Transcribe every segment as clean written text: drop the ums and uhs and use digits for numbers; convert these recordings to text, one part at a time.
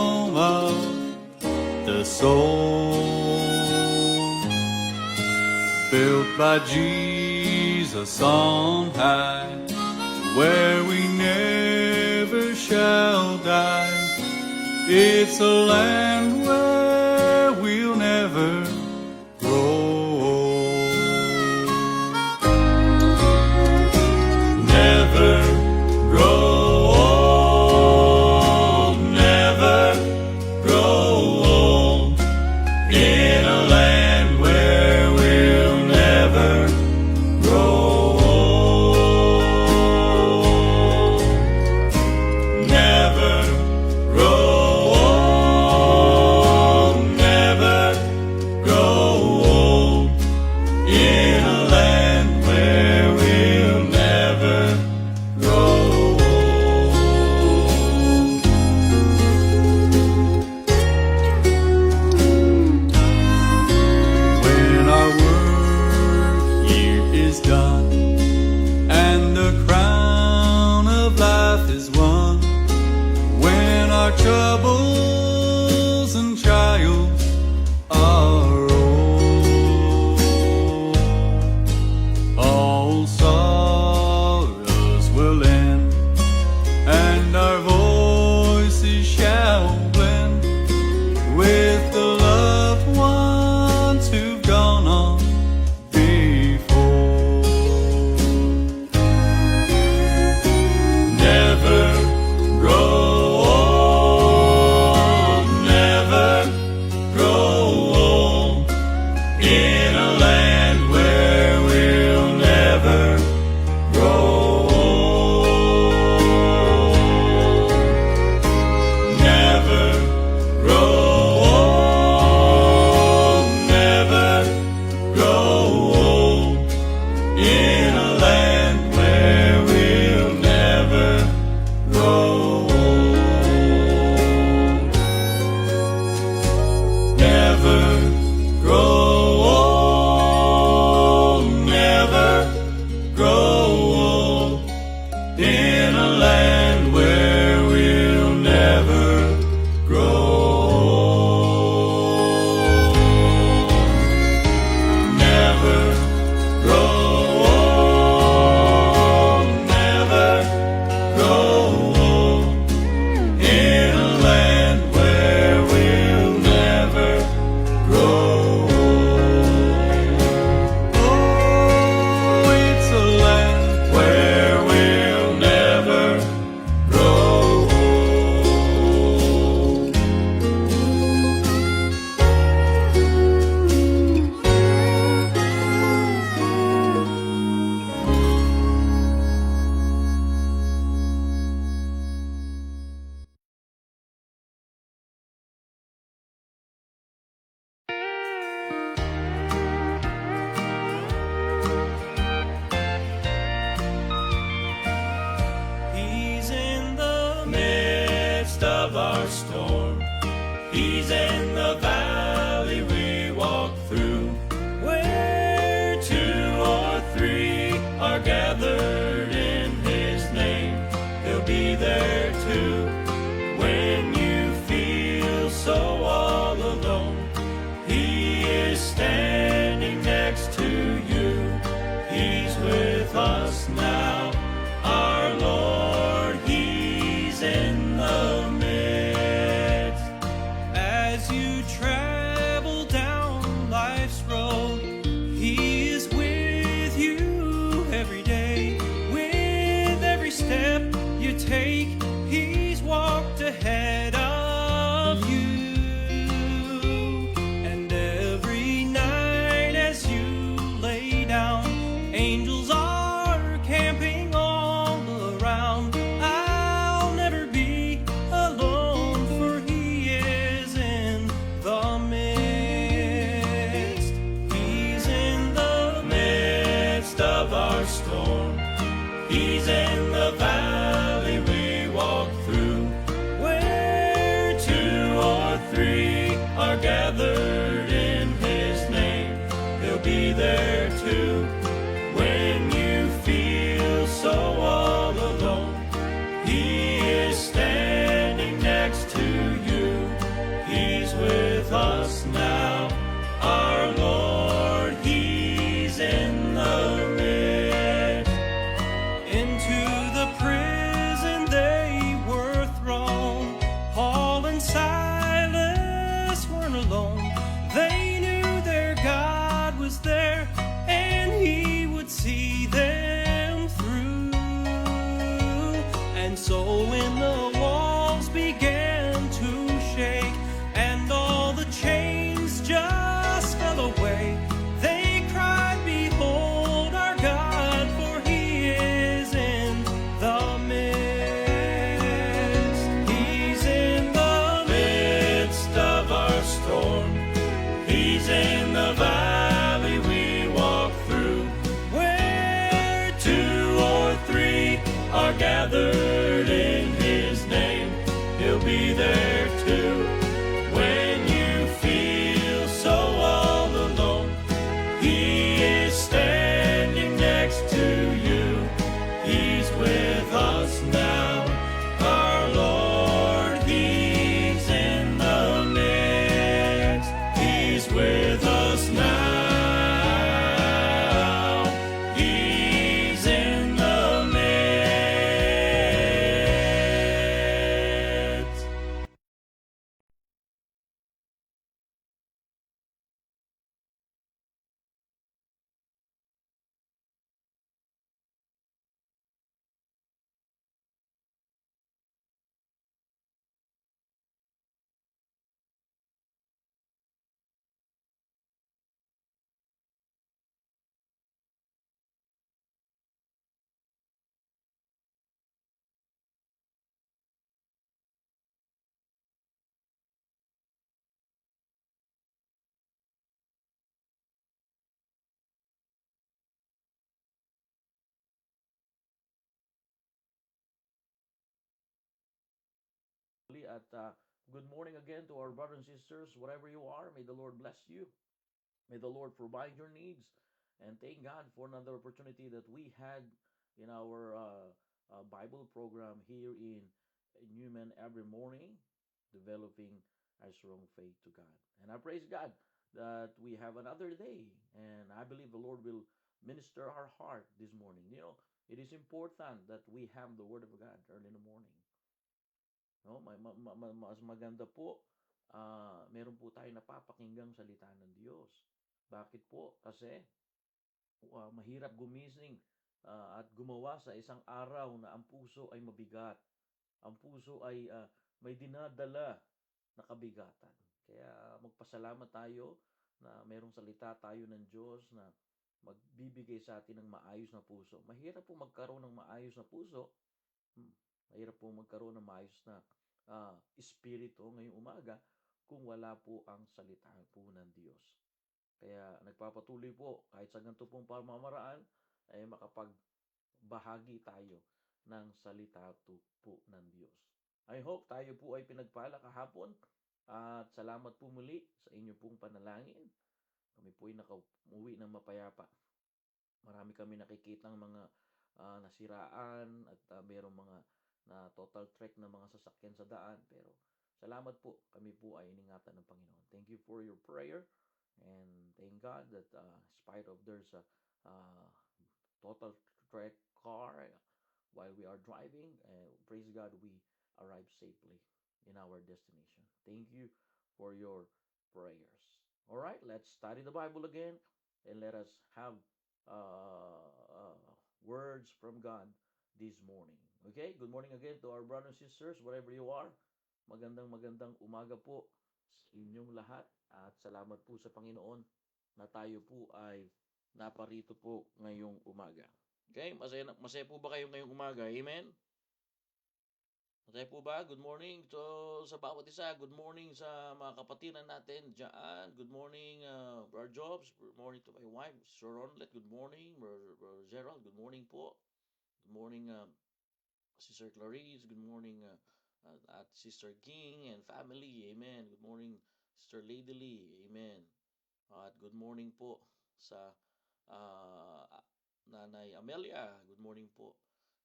home of the soul, built by Jesus on high, where we never shall die. It's a land where we'll never grow old. Never grow old, never grow old, in a land where we'll never grow old. Never grow old. At good morning again to our brothers and sisters, wherever you are. May the Lord bless you. May the Lord provide your needs. And thank God for another opportunity that we had in our Bible program here in Newman every morning, developing a strong faith to God. And I praise God that we have another day. And I believe the Lord will minister our heart this morning. It is important that we have the Word of God early in the morning. No, mas maganda po, meron po tayo napapakinggang salita ng Diyos. Bakit po? Kasi mahirap gumising at gumawa sa isang araw na ang puso ay mabigat. Ang puso ay may dinadala na kabigatan. Kaya magpasalamat tayo na merong salita tayo ng Diyos na magbibigay sa atin ng maayos na puso. Mahirap po magkaroon ng maayos na puso. Mahirap po magkaroon ng maayos na espiritu ngayong umaga kung wala po ang salita po ng Diyos. Kaya nagpapatuloy po kahit sa ganito pong pamamaraan ay makapagbahagi tayo ng salita po ng Diyos. I hope tayo po ay pinagpala kahapon at salamat po muli sa inyo pong panalangin. Kami po ay nakauwi ng mapayapa. Marami kami nakikita ng mga nasiraan at mayroong mga na total trek ng mga sasakyan sa daan. Pero salamat po, kami po ay iningatan ng Panginoon. Thank you for your prayer. And thank God that in spite of there's a total trek car while we are driving, praise God, we arrived safely in our destination. Thank you for your prayers. All right, let's study the Bible again and let us have words from God this morning. Okay, good morning again to our brothers and sisters, wherever you are. Magandang umaga po sa inyong lahat at salamat po sa Panginoon na tayo po ay naparito po ngayong umaga. Okay, masaya po ba kayo ngayong umaga? Amen? Masaya po ba? Good morning sa bawat isa. Good morning sa mga kapatiran natin dyan. Good morning, Brother Jobs. Good morning to my wife, Sir Ronlet. Good morning, Brother Gerald. Good morning po. Good morning, Sister Clarice. Good morning, at Sister King and family. Amen. Good morning, Sister Lady Lee. Amen. At good morning po sa Nanay Amelia. Good morning po.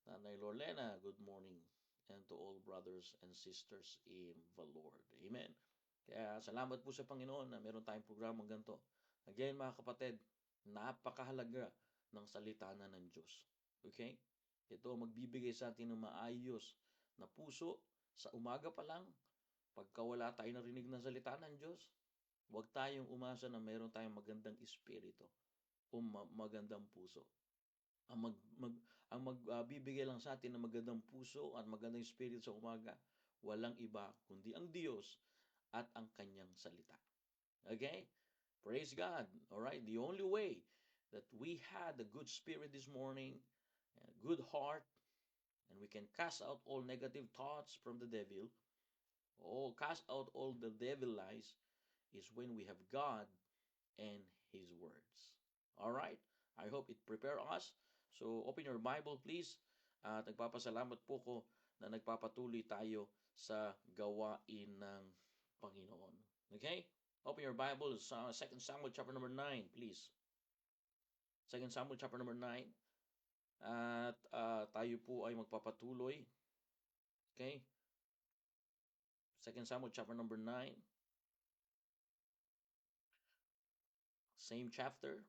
Nanay Lorlena. Good morning. And to all brothers and sisters in the Lord. Amen. Kaya salamat po sa Panginoon na meron tayong programang ganito. Again, mga kapatid, napakahalaga ng salita na ng Diyos. Okay? Ito magbibigay sa atin ng maayos na puso sa umaga pa lang. Pagka wala tayong narinig ng salita ng Diyos, huwag tayong umasa na mayroon tayong magandang espiritu o magandang puso. Ang magbibigay lang sa atin ng magandang puso at magandang espiritu sa umaga, walang iba kundi ang Diyos at ang kanyang salita. Okay? Praise God. All right? The only way that we had a good spirit this morning, a good heart, and we can cast out all negative thoughts from the devil, cast out all the devil lies, is when we have God and His words. All right? I hope it prepare us. So open your Bible please. At nagpapasalamat po ko na nagpapatuloy tayo sa gawain ng Panginoon. Okay? Open your Bible sa 2 Samuel chapter number 9, please. 2 Samuel chapter number 9. At tayo po ay magpapatuloy. Okay? 2 Samuel chapter number 9. Same chapter.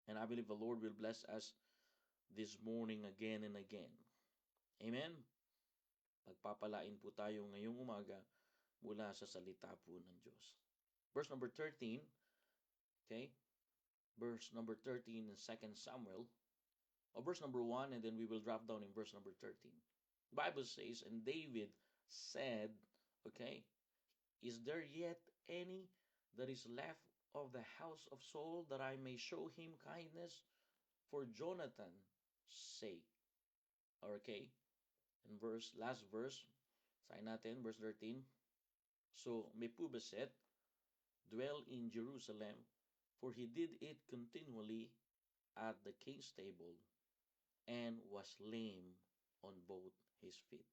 And I believe the Lord will bless us this morning again and again. Amen? Pagpapalain po tayo ngayong umaga mula sa salita po ng Diyos. Verse number 13. Okay? Verse number 13 in 2 Samuel. Verse number 1, and then we will drop down in verse number 13. The Bible says, and David said, okay, is there yet any that is left of the house of Saul that I may show him kindness for Jonathan's sake? Okay, and last verse, sign natin, verse 13. So Mephibosheth dwell in Jerusalem, for he did it continually at the king's table, and was lame on both his feet.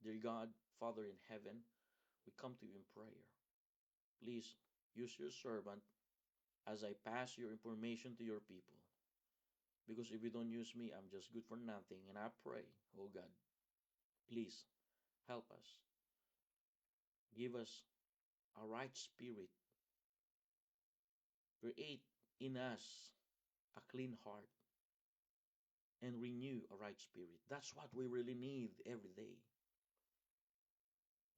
Dear God, Father in heaven, we come to you in prayer. Please use your servant as I pass your information to your people. Because if you don't use me, I'm just good for nothing. And I pray, oh God, please help us. Give us a right spirit. Create in us a clean heart and renew a right spirit. That's what we really need every day.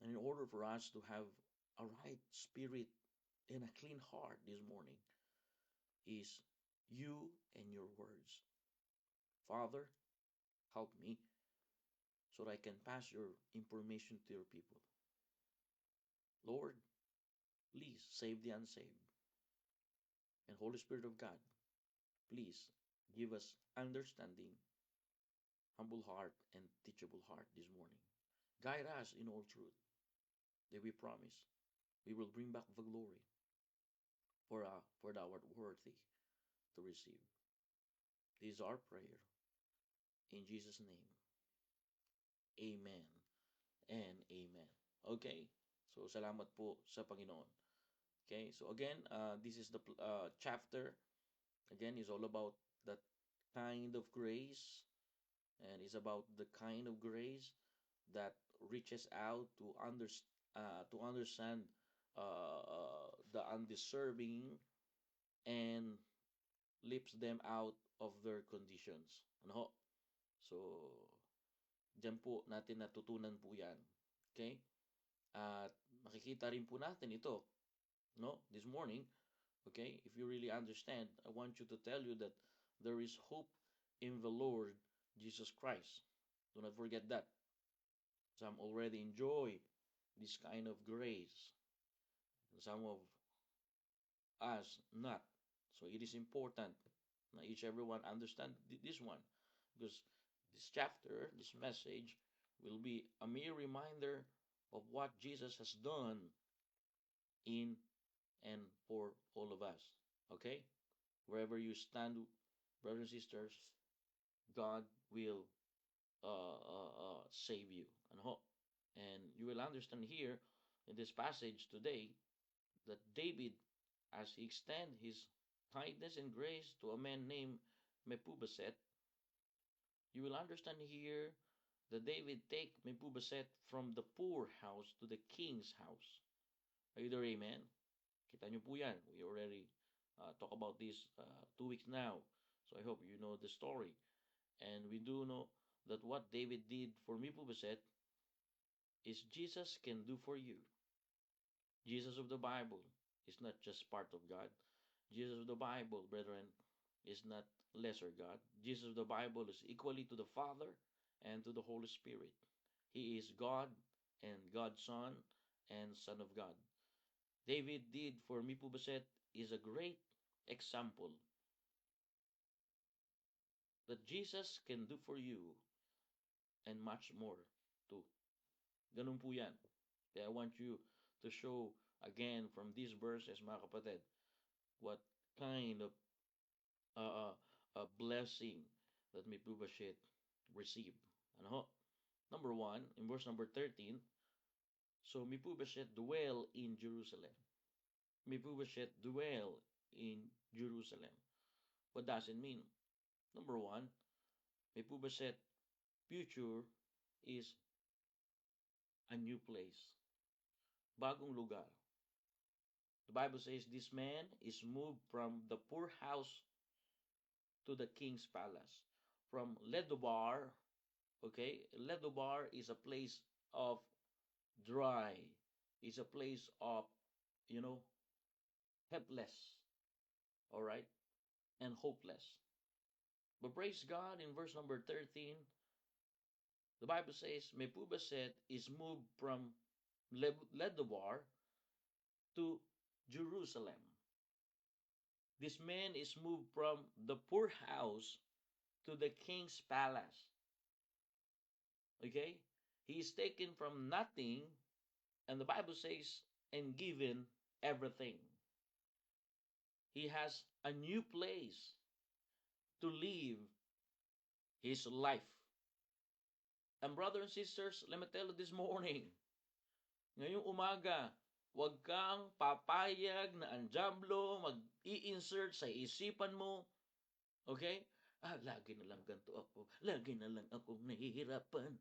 And in order for us to have a right spirit and a clean heart this morning is you and your words. Father, help me so that I can pass your information to your people. Lord, please save the unsaved. And Holy Spirit of God, please give us understanding, humble heart, and teachable heart this morning. Guide us in all truth, that we promise we will bring back the glory for thou art worthy to receive. This is our prayer. In Jesus' name, amen and amen. Okay, so salamat po sa Panginoon. Okay, so again, this is the chapter. Again, is all about that kind of grace, and is about the kind of grace that reaches out to understand the undeserving and lifts them out of their conditions. Ano ho? So, diyan po natin natutunan po yan. Okay? At makikita rin po natin ito, no? This morning, okay? If you really understand, I want you to tell you that there is hope in the Lord Jesus Christ. Do not forget that. Some already enjoy this kind of grace. Some of us not. So it is important that each everyone understand this one, because this chapter, this message, will be a mere reminder of what Jesus has done in and for all of us. Okay? Wherever you stand, brothers and sisters, God will save you. And you will understand here in this passage today that David, as he extend his kindness and grace to a man named Mephibosheth, you will understand here that David take Mephibosheth from the poor house to the king's house. Are you there, amen? Kita nyo po yan. We already talk about this 2 weeks now. So I hope you know the story. And we do know that what David did for Mephibosheth is Jesus can do for you. Jesus of the Bible is not just part of God. Jesus of the Bible, brethren, is not lesser God. Jesus of the Bible is equally to the Father and to the Holy Spirit. He is God and God's Son and Son of God. David did for Mephibosheth is a great example that Jesus can do for you and much more too. Ganun po yan. Kaya I want you to show again from these verses, mga kapatid, what kind of a blessing that Mephibosheth received. Ano ho? Number 1, in verse number 13, so Mephibosheth dwell in Jerusalem. Mephibosheth dwell in Jerusalem. What does it mean? Number 1, Mephibosheth future is a new place. Bagong lugar. The Bible says this man is moved from the poor house to the king's palace. From Ledobar, okay? Ledobar is a place of dry. It's a place of, helpless. All right? And hopeless. But praise God, in verse number 13, the Bible says Mephibosheth is moved from Ledobar to Jerusalem. This man is moved from the poor house to the king's palace. Okay? He is taken from nothing, and the Bible says, and given everything. He has a new place to live his life. And brothers and sisters, let me tell you this morning, ngayong umaga, huwag kang papayag na ang diablo mag-i-insert sa isipan mo, okay? Lagi na lang ganito ako. Lagi na lang akong nahihirapan.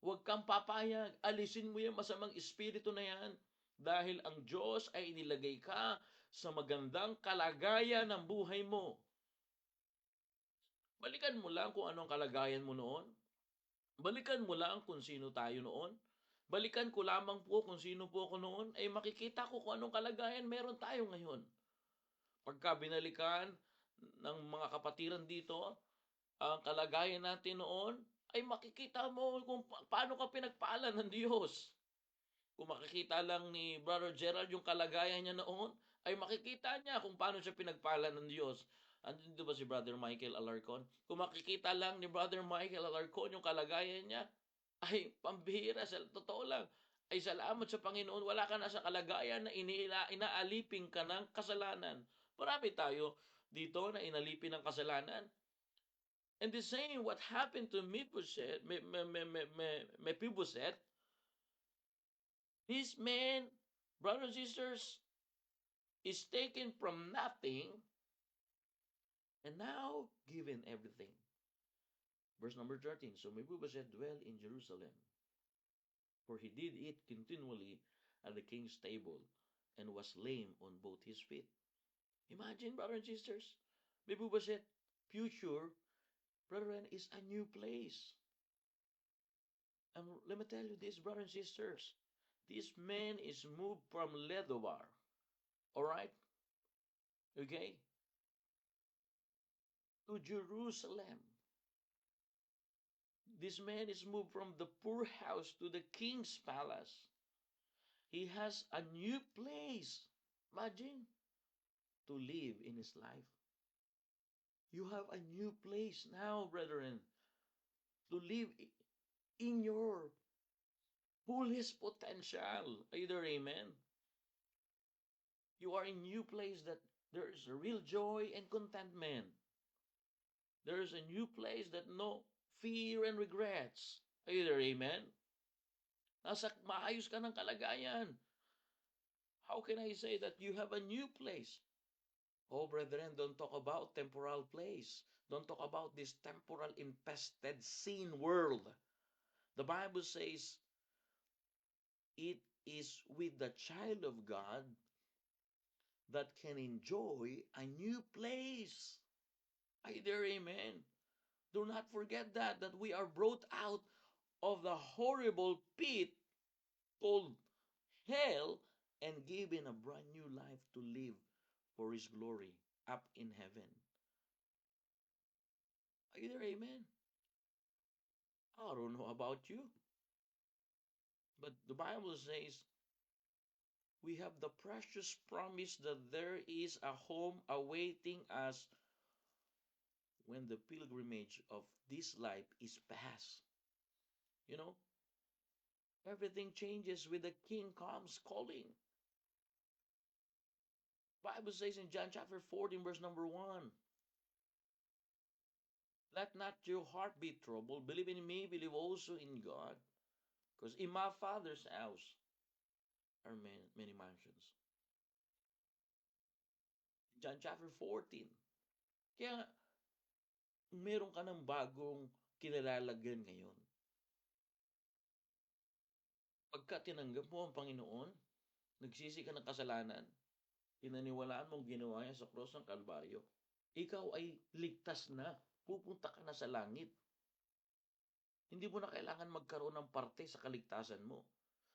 Huwag kang papayag. Alisin mo yung masamang espiritu na yan. Dahil ang Diyos ay inilagay ka sa magandang kalagayan ng buhay mo. Balikan mo lang kung anong kalagayan mo noon. Balikan mo lang kung sino tayo noon. Balikan ko lamang po kung sino po ako noon, ay makikita ko kung anong kalagayan meron tayo ngayon. Pagka binalikan ng mga kapatiran dito, ang kalagayan natin noon, ay makikita mo kung paano ka pinagpaalan ng Diyos. Kung makikita lang ni Brother Gerald yung kalagayan niya noon, ay makikita niya kung paano siya pinagpaalan ng Diyos. Andito ba si Brother Michael Alarcon? Kung makikita lang ni Brother Michael Alarcon yung kalagayan niya, ay pambihira, sa totoo lang. Ay salamat sa Panginoon, wala ka na sa kalagayan na inaalipin ka ng kasalanan. Marami tayo dito na inalipin ng kasalanan. And the same, what happened to Mephibosheth, this man, brothers and sisters, is taken from nothing and now given everything. Verse number 13, so Mephibosheth dwelt in Jerusalem, for he did eat continually at the king's table and was lame on both his feet. Imagine, brothers and sisters, Mephibosheth, future, brethren, is a new place. And let me tell you this, brothers and sisters, this man is moved from Lodebar. All right? Okay? To Jerusalem. This man is moved from the poor house to the king's palace. He has a new place. Imagine, to live in his life. You have a new place now, brethren, to live in your fullest potential. Either amen. You are in a new place that there is a real joy and contentment. There is a new place that no fear and regrets. Either amen. Nasa maayos ka ng kalagayan. How can I say that you have a new place? Oh, brethren, don't talk about temporal place. Don't talk about this temporal infested sin world. The Bible says it is with the child of God that can enjoy a new place. Either amen. Do not forget that we are brought out of the horrible pit called hell and given a brand new life to live for His glory up in heaven. Either amen. I don't know about you, but the Bible says we have the precious promise that there is a home awaiting us when the pilgrimage of this life is past. You know, everything changes with the King comes calling. Bible says in John chapter 14 verse number 1, let not your heart be troubled. Believe in me, believe also in God. Because in my Father's house are many mansions. John chapter 14. Kaya meron ka ng bagong kinalalagyan ngayon. Pagka tinanggap mo ang Panginoon, nagsisi ka ng kasalanan, pinaniwalaan mong ginawa niya sa cross ng Kalbaryo, ikaw ay ligtas na. Pupunta ka na sa langit. Hindi mo na kailangan magkaroon ng parte sa kaligtasan mo.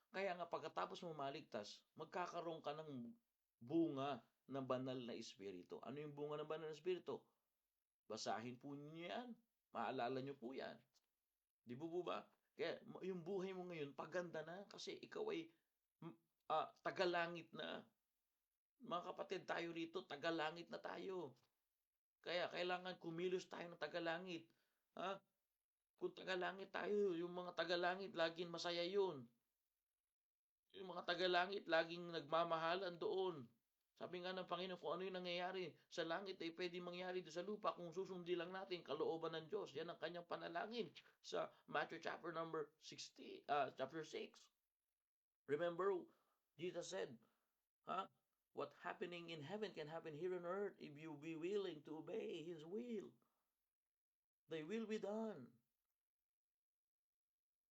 Kaya nga pagkatapos mo maligtas, magkakaroon ka ng bunga ng banal na espiritu. Ano yung bunga ng banal na espiritu? Basahin po niyo yan. Maalala niyo po yan. Di po ba? Kaya yung buhay mo ngayon, paganda na kasi ikaw ay tagalangit na. Mga kapatid, tayo rito, tagalangit na tayo. Kaya kailangan kumilos tayo ng tagalangit. Ha? Kung tagalangit tayo, yung mga tagalangit, laging masaya yun. Yung mga tagalangit, laging nagmamahalan doon Sabi nga ng Panginoon, kung ano yung nangyayari sa langit ay pwede mangyari sa lupa kung susundin lang natin kalooban ng Diyos. Yan ang kanyang panalangin sa Matthew chapter number 60, chapter 6. Remember, Jesus said, huh? What happening in heaven can happen here on earth if you be willing to obey His will. Thy will be done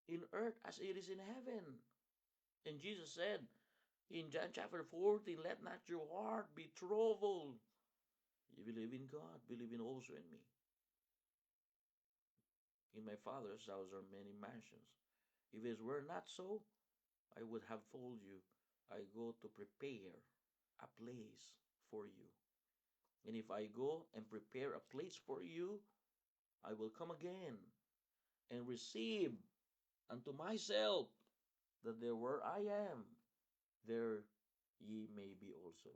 in earth as it is in heaven. And Jesus said in John chapter 14, let not your heart be troubled. You believe in God, believe in also in me. In my Father's house are many mansions. If it were not so, I would have told you, I go to prepare a place for you. And if I go and prepare a place for you, I will come again and receive unto myself, that there where I am, there ye may be also.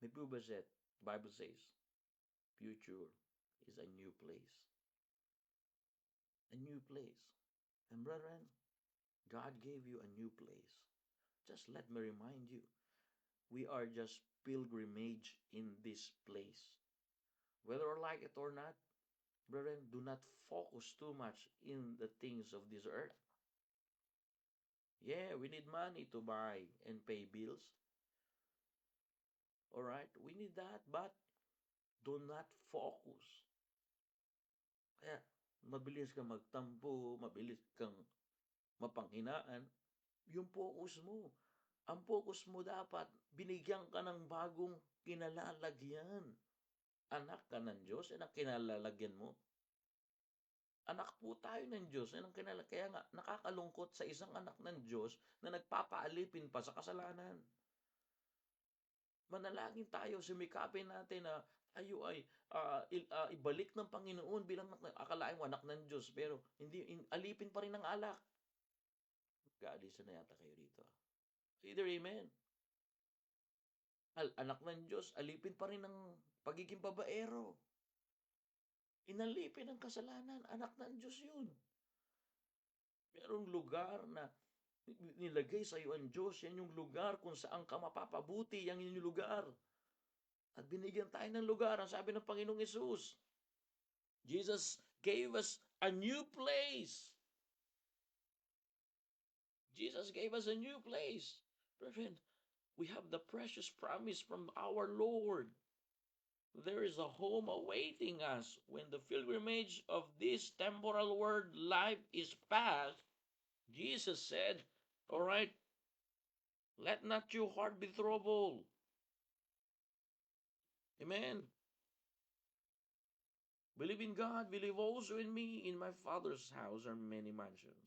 Mephibosheth, the Bible says, future is a new place. A new place. And brethren, God gave you a new place. Just let me remind you, we are just pilgrimage in this place. Whether or like it or not, brethren, do not focus too much in the things of this earth. Yeah, we need money to buy and pay bills. Alright, we need that, but do not focus. Kaya, mabilis kang magtampo, mabilis kang mapanghinaan, yung focus mo. Ang focus mo dapat, binigyan ka ng bagong kinalalagyan. Anak ka ng Diyos, yan ang kinalalagyan mo. Anak po tayo ng Diyos, yan ang kaya nga, nakakalungkot sa isang anak ng Diyos na nagpapaalipin pa sa kasalanan. Manalangin tayo, sumikapin natin na tayo ay ibalik ng Panginoon bilang akalain mo anak ng Diyos, pero hindi alipin pa rin ng alak. Kaalisa na yata kayo dito. Either amen. Anak ng Diyos, alipin pa rin ng pagiging babaero. Inalipin ang kasalanan. Anak ng Diyos yun. Merong lugar na nilagay sa iyo ang Diyos. Yan yung lugar kung saan ka mapapabuti. Yan yung lugar. At binigyan tayo ng lugar. Ang sabi ng Panginoong Yesus, Jesus gave us a new place. Jesus gave us a new place. Brethren, we have the precious promise from our Lord. There is a home awaiting us when the pilgrimage of this temporal world life is past. Jesus said, all right, let not your heart be troubled. Amen. Believe in God, believe also in me. In my Father's house are many mansions.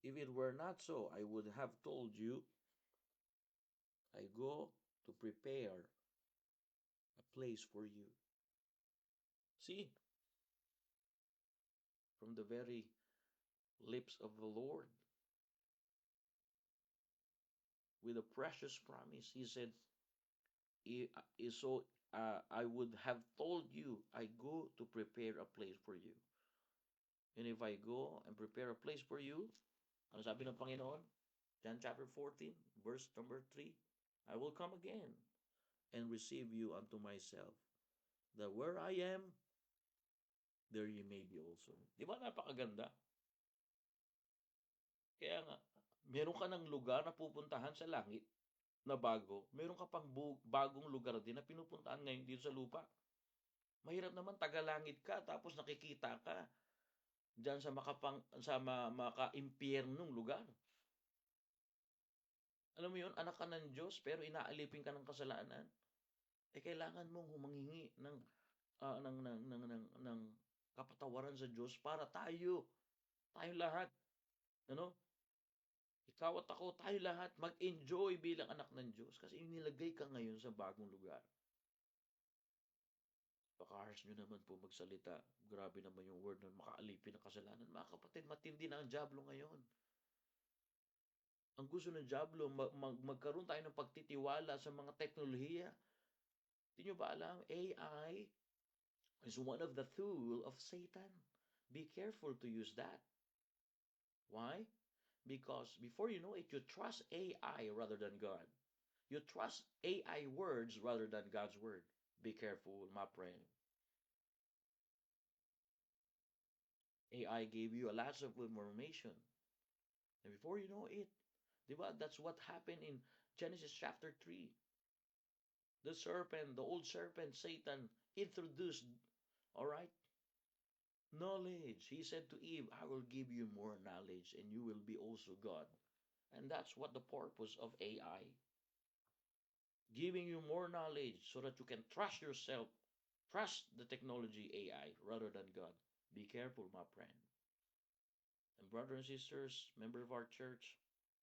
If it were not so, I would have told you, I go to prepare a place for you. See, from the very lips of the Lord, with a precious promise, He said, I would have told you, I go to prepare a place for you. And if I go and prepare a place for you, ano sabi ng Panginoon? John chapter 14, verse number 3, I will come again and receive you unto myself, that where I am, there you may be also. Di ba napakaganda? Kaya nga, meron ka ng lugar na pupuntahan sa langit na bago. Meron ka pang bagong lugar din na pinupuntahan ngayon dito sa lupa. Mahirap naman, tagalangit ka, tapos nakikita ka diyan sa maka-impyernong lugar. Alam mo yun, anak ka ng Diyos, pero inaalipin ka ng kasalanan. Kailangan mong humangingi ng kapatawaran sa Diyos para tayo lahat, ano? Ikaw at ako, tayo lahat, mag-enjoy bilang anak ng Diyos kasi inilagay ka ngayon sa bagong lugar. Baka-harsh nyo naman po magsalita. Grabe naman yung word na makaalipin ng kasalanan. Mga kapatid, matindi na ang dyablo ngayon. Ang gusto ng dyablo, magkaroon tayo ng pagtitiwala sa mga teknolohiya. Hindi nyo ba alam? AI is one of the tool of Satan. Be careful to use that. Why? Because before you know it, you trust AI rather than God. You trust AI words rather than God's word. Be careful, my friend. AI gave you a lot of information. And before you know it, diba? That's what happened in Genesis chapter 3. The serpent, the old serpent, Satan, introduced, all right, knowledge. He said to Eve, I will give you more knowledge and you will be also God. And that's what the purpose of AI. Giving you more knowledge so that you can trust yourself, trust the technology AI rather than God. Be careful, my friend. And brothers and sisters, member of our church,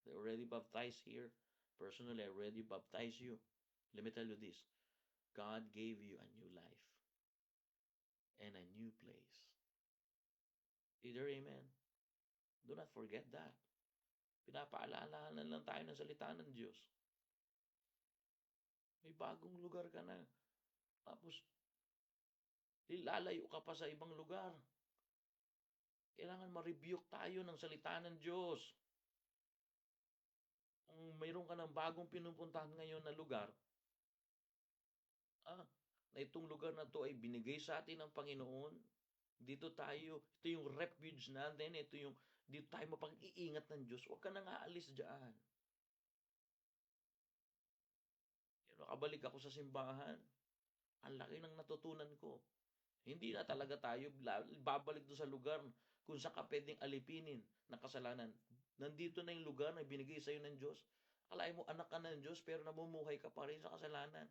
they already baptized here. Personally, I already baptized you. Let me tell you this. God gave you a new life and a new place. Either amen. Do not forget that. Pinapaalalahanan lang tayo ng salita ng Diyos. May bagong lugar ka na. Tapos, lilalayo ka pa sa ibang lugar. Kailangan ma-rebuke tayo ng salita ng Diyos. Kung mayroon ka ng bagong pinupuntahan ngayon na lugar, na itong lugar na to ay binigay sa atin ng Panginoon, dito tayo, ito yung refuge natin, dito tayo mapag-iingat ng Diyos. Huwag ka nang aalis dyan. Nakabalik ako sa simbahan. Ang laki ng natutunan ko. Hindi na talaga tayo babalik doon sa lugar kung saan ka pwedeng alipinin ng kasalanan. Nandito na yung lugar na binigay sa'yo ng Diyos. Akalain mo anak ka ng Diyos pero namumuhay ka pa rin sa kasalanan.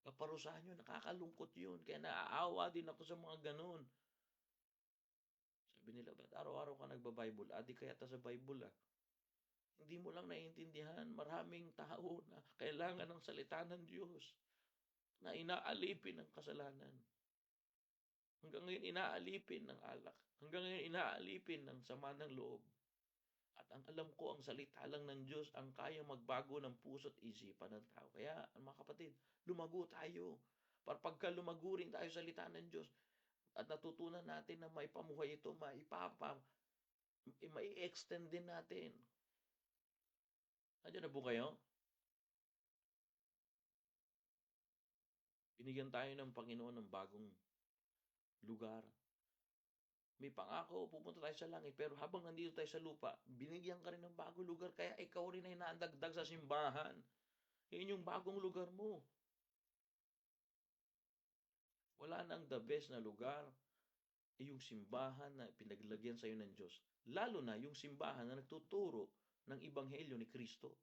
Kaparusahan yun, nakakalungkot yun. Kaya naaawa din ako sa mga ganun. Sabi nila, ba't araw-araw ka nagba-Bible? Di kaya ta sa Bible Hindi mo lang naiintindihan. Maraming tao na kailangan ng salita ng Diyos na inaalipin ng kasalanan. Hanggang ngayon inaalipin ng alak. Hanggang ngayon inaalipin ng sama ng loob. At ang alam ko, ang salita lang ng Diyos ang kaya magbago ng puso't isipan ng tao. Kaya, mga kapatid, lumago tayo. Para pagka lumago rin tayo sa salita ng Diyos at natutunan natin na may pamuhay ito, mai-extend din natin. Nandiyan na po kayo? Binigyan tayo ng Panginoon ng bagong lugar. May pangako, pupunta tayo sa langit. Pero habang nandito tayo sa lupa, binigyan ka rin ng bagong lugar. Kaya ikaw rin ay naandagdag sa simbahan. Yun yung bagong lugar mo. Wala nang the best na lugar. Yung simbahan na pinaglagyan sa'yo ng Diyos. Lalo na yung simbahan na nagtuturo ng Ebanghelyo ni Kristo.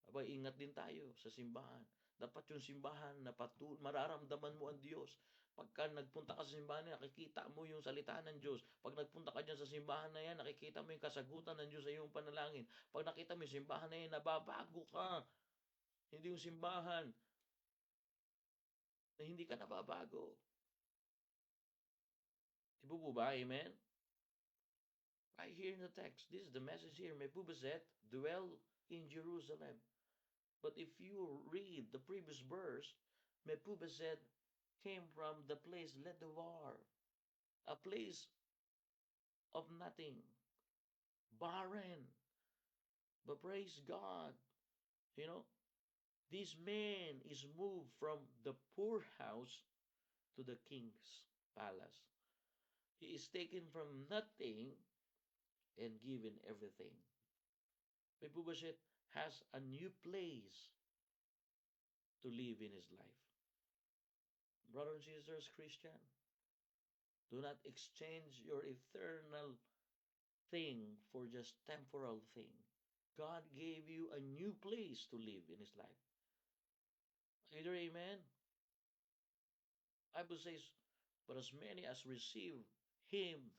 Abay, ingat din tayo sa simbahan. Dapat yung simbahan na mararamdaman mo ang Diyos. Pagka nagpunta ka sa simbahan na yan, nakikita mo yung salita ng Diyos. Pag nagpunta ka dyan sa simbahan na yan, nakikita mo yung kasagutan ng Diyos sa iyong panalangin. Pag nakita mo yung simbahan na yan, nababago ka. Hindi yung simbahan na hindi ka nababago. Di po ba? Amen? Right here in the text, this is the message here. Mephibosheth dwell in Jerusalem. But if you read the previous verse, Mephibosheth came from the place Lodebar, a place of nothing, barren. But praise God, this man is moved from the poor house to the king's palace. He is taken from nothing and given everything. Mephibosheth has a new place to live in his life. Brothers and sisters, Christian, do not exchange your eternal thing for just temporal thing. God gave you a new place to live in his life. Either amen? Bible says, but as many as receive him,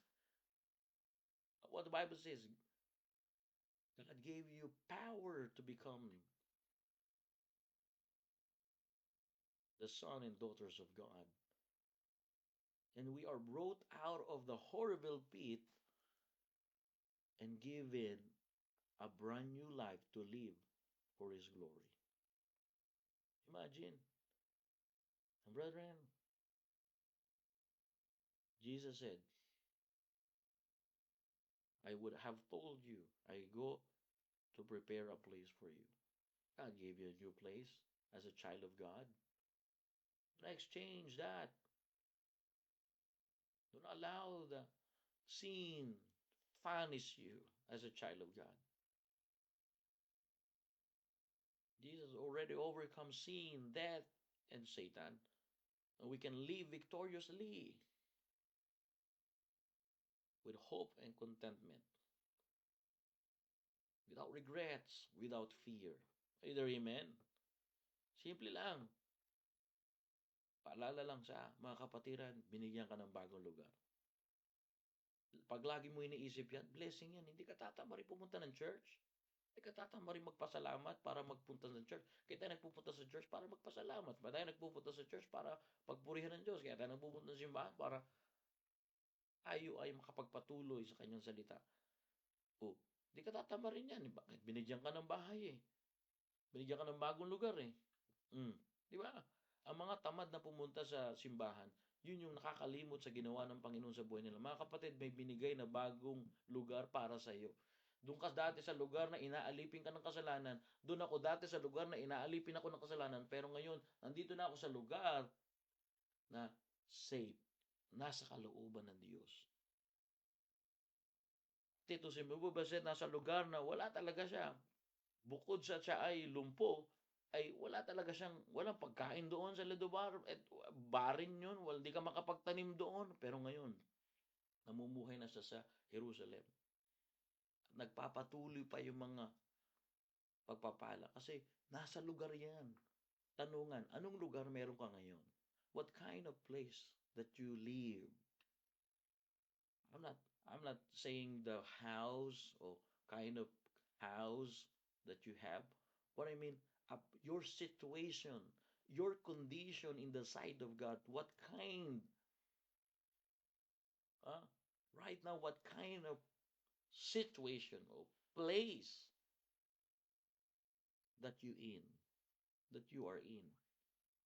what the Bible says, God gave you power to become the son and daughters of God. And we are brought out of the horrible pit and given a brand new life to live for his glory. Imagine. And brethren, Jesus said, I would have told you, I go to prepare a place for you. God gave you a new place as a child of God. Don't exchange that. Don't allow the sin vanish you as a child of God. Jesus already overcome sin, death, and Satan. And we can live victoriously with hope and contentment, without regrets, without fear. Either amen? Simple lang. Paalala lang sa mga kapatiran, binigyan ka ng bagong lugar. Pag lagi mo iniisip yan, blessing yan. Hindi ka tatama rin pumunta ng church. Hindi ka tatama rin magpasalamat para magpunta ng church. Kaya tayo nagpupunta sa church para magpasalamat. Kaya tayo nagpupunta sa church para pagpurihan ng Diyos. Kaya tayo nagpupunta sa simbahan para tayo ay makapagpatuloy sa kanyang salita. O, hindi ka tatama rin yan. Bakit? Binigyan ka ng bahay eh. Binigyan ka ng bagong lugar eh. Di ba? Ang mga tamad na pumunta sa simbahan, yun yung nakakalimot sa ginawa ng Panginoon sa buhay nila. Mga kapatid, may binigay na bagong lugar para sa iyo. Doon ka dati sa lugar na inaalipin ka ng kasalanan. Doon ako dati sa lugar na inaalipin ako ng kasalanan. Pero ngayon, nandito na ako sa lugar na safe. Nasa kalooban ng Diyos. Tito si Mebubaset nasa lugar na wala talaga siya. Bukod sa siya ay lumpo, ay wala talaga siyang, walang pagkain doon sa Lodebar. At barin yun, hindi ka makapagtanim doon. Pero ngayon, namumuhay na siya sa Jerusalem. Nagpapatuloy pa yung mga pagpapala. Kasi nasa lugar yan. Tanungan, anong lugar meron ka ngayon? What kind of place that you live? I'm not saying the house or kind of house that you have. What I mean, your situation, your condition in the sight of God, what kind, right now, what kind of situation or place that you are in,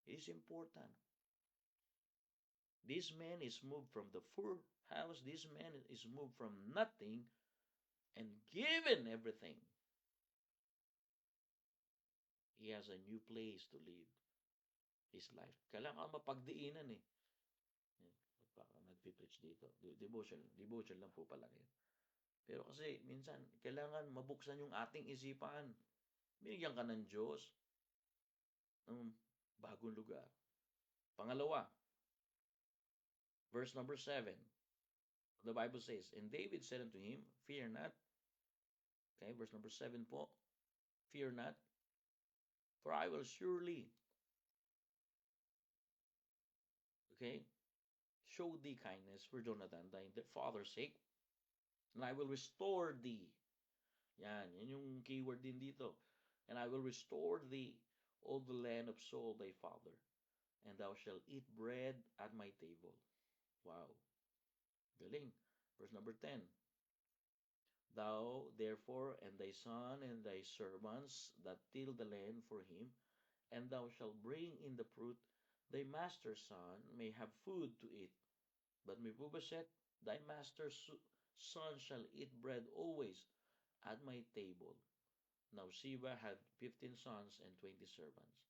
is important. This man is moved from the poor house. This man is moved from nothing and given everything. He has a new place to live his life. Kailangan mapagdiinan eh. Baka nagpipreach dito. Devotion lang po pala yun. Pero kasi minsan, kailangan mabuksan yung ating isipan. Binigyan ka ng Diyos ng bagong lugar. Pangalawa, verse number 7. The Bible says, and David said unto him, fear not. Okay, verse number 7 po. Fear not, for I will surely, okay, show thee kindness for Jonathan, thy father's sake, and I will restore thee. Yan yung keyword din dito. And I will restore thee all the land of Saul thy father, and thou shalt eat bread at my table. Wow. Galing. Verse number 10. Thou therefore and thy son and thy servants that till the land for him, and thou shalt bring in the fruit, thy master's son may have food to eat. But Mephibosheth, thy master's son shall eat bread always at my table. Now Siba had 15 sons and 20 servants.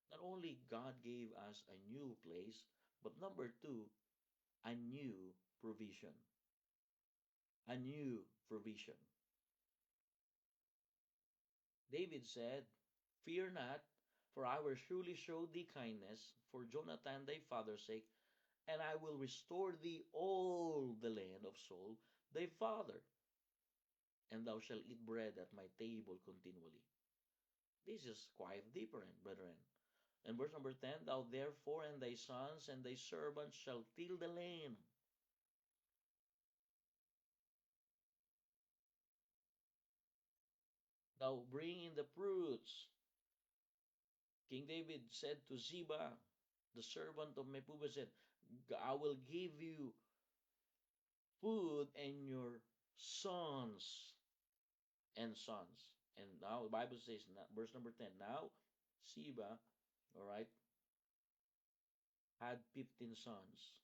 Not only God gave us a new place, but number 2, a new provision. A new provision. David said, fear not, for I will surely show thee kindness for Jonathan thy father's sake, and I will restore thee all the land of Saul thy father, and thou shalt eat bread at my table continually. This is quite different, brethren. And verse number 10, thou therefore and thy sons and thy servants shall till the land. Thou bring in the fruits. King David said to Ziba, the servant of Mephibosheth, I will give you food and your sons and sons. And now the Bible says, verse number 10, now Ziba, all right, had 15 sons.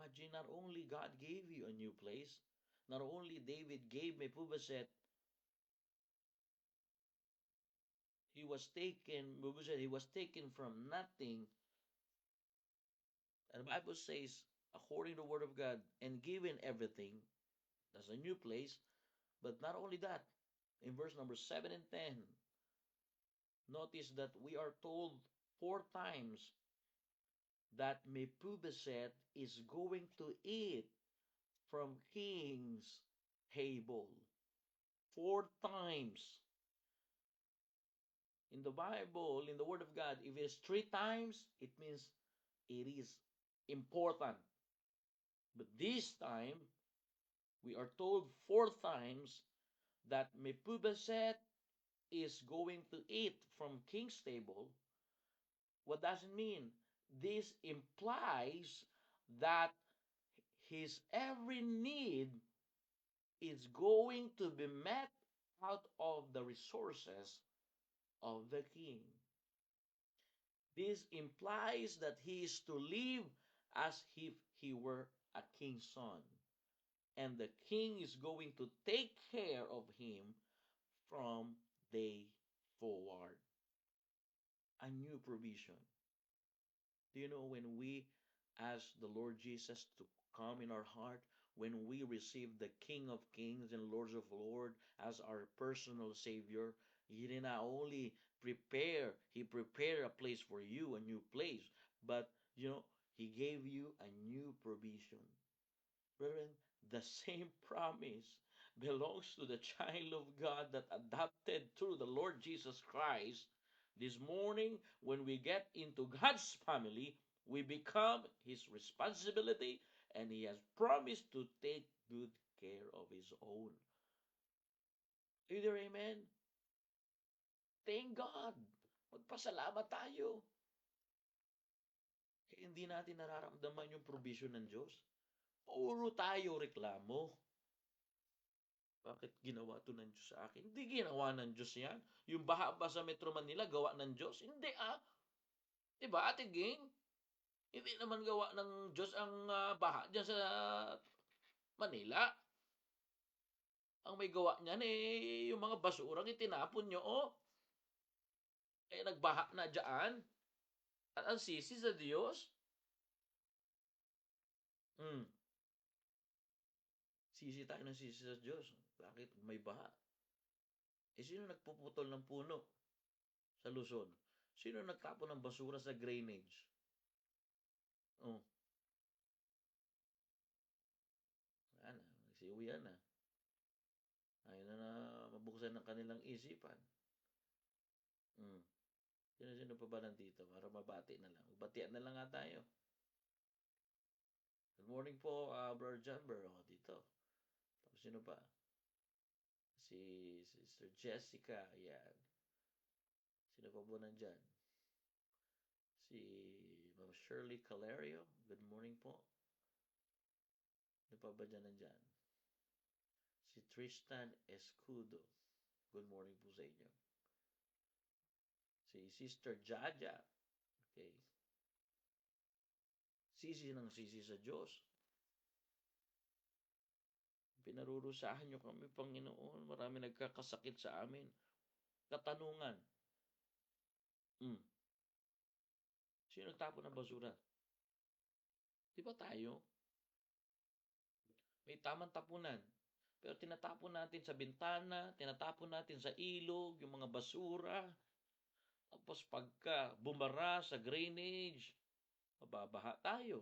Imagine, not only God gave you a new place, not only David gave Mephibosheth, Mephibosheth, he was taken from nothing. And the Bible says, according to the Word of God, and given everything, that's a new place. But not only that, in verse number 7 and 10, notice that we are told 4 times that Mephibosheth is going to eat from king's table. 4 times. In the Bible, in the Word of God, if it's 3 times, it means it is important. But this time, we are told 4 times that Mephibosheth is going to eat from king's table. What does it mean? This implies that his every need is going to be met out of the resources of the king. This implies that he is to live as if he were a king's son. And the king is going to take care of him from day forward. A new provision. Do you know, when we ask the Lord Jesus to come in our heart, when we receive the King of Kings and Lords of Lords as our personal Savior, He did not only He prepared a place for you, a new place, but He gave you a new provision. Brethren, the same promise belongs to the child of God that adopted through the Lord Jesus Christ. This morning, when we get into God's family, we become His responsibility, and He has promised to take good care of His own. Either amen? Thank God. Magpasalamat tayo. Kaya hindi natin nararamdaman yung provision ng Diyos. Puro tayo reklamo. Bakit ginawa to ng Diyos sa akin? Hindi ginawa ng Diyos yan. Yung baha ba sa Metro Manila, gawa ng Diyos? Hindi Diba, Ate Ging? Hindi naman gawa ng Diyos ang baha dyan sa Manila. Ang may gawa niyan yung mga basurang itinapon nyo, nagbaha na dyan. At ang sisi sa Diyos. Sisi tayo ng sisi sa Diyos. Bakit may baha? Sino nagpuputol ng puno sa Luzon? Sino nagtapon ng basura sa drainage? Yan na, nagsiuwian na. Ayaw na mabuksan ng kanilang isipan. Sino pa ba nandito? Para mabati na lang. Batian na lang nga tayo. Good morning po, Brother Jamber. Dito. Tapos sino pa? Si Sister Jessica. Ayan. Sino pa po nandyan? Si Ma'am Shirley Calerio. Good morning po. Ano pa ba dyan nandyan? Si Tristan Escudo. Good morning po sa inyo. Si Sister Jaja. Okay. Sisi ng sisi sa Diyos. Pinarurusahan nyo kami, Panginoon. Marami nagkakasakit sa amin. Katanungan. Sino nagtapon ng basura? Di ba tayo? May tamang tapunan. Pero tinatapon natin sa bintana, tinatapon natin sa ilog, yung mga basura. Tapos pagka bumara sa drainage, mababaha tayo.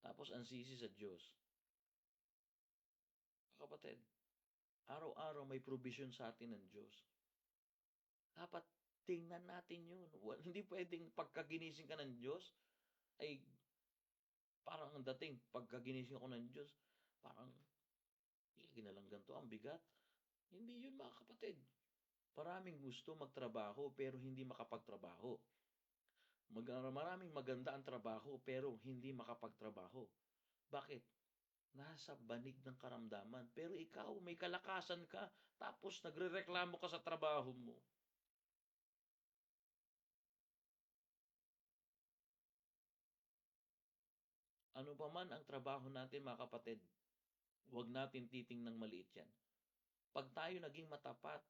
Tapos ang sisi sa Diyos. Kapatid, araw-araw may provision sa atin ng Diyos. Dapat tingnan natin yun. Hindi pwedeng pagkaginising ka ng Diyos, ay parang ang dating, pagkaginising ako ng Diyos, parang, lagi na lang ganito, ang bigat. Hindi yun, mga kapatid. Maraming gusto magtrabaho, pero hindi makapagtrabaho. Maraming maganda ang trabaho, pero hindi makapagtrabaho. Bakit? Nasa banig ng karamdaman. Pero ikaw, may kalakasan ka, tapos nagrereklamo ka sa trabaho mo. Ano pa man ang trabaho natin, mga kapatid, huwag natin titingnang maliit yan. Pag tayo naging matapat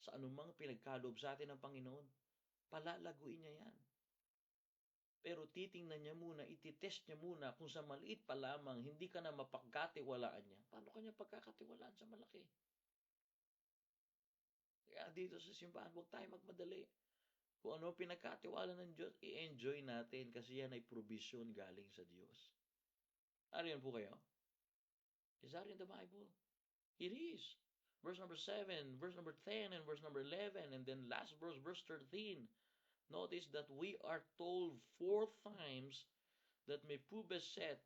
sa anumang pinagkaloob sa atin ng Panginoon, palalaguin niya yan. Pero titingnan niya muna, ititest niya muna kung sa maliit pa lamang, hindi ka na mapagkatiwalaan niya. Paano kanya pagkakatiwalaan sa malaki? Kaya dito sa simbahan, huwag tayo magmadali. Kung ano pinagkatiwala ng Diyos, i-enjoy natin kasi yan ay provision galing sa Diyos. Ariyan po kayo? Is that in the Bible? It is. Verse number 7, verse number 10, and verse number 11, and then last verse, verse 13. Notice that we are told 4 times that Mephibosheth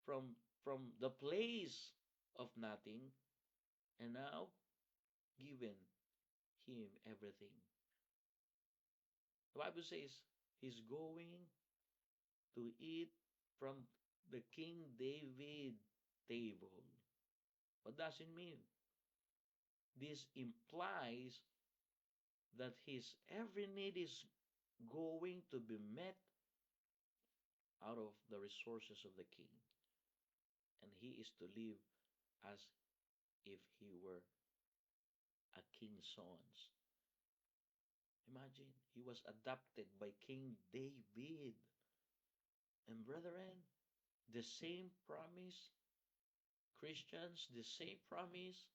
from the place of nothing and now given him everything. The Bible says he's going to eat from the King David table. What does it mean? This implies that his every need is going to be met out of the resources of the king. And he is to live as if he were a king's son. Imagine, he was adopted by King David. And brethren, the same promise, Christians, the same promise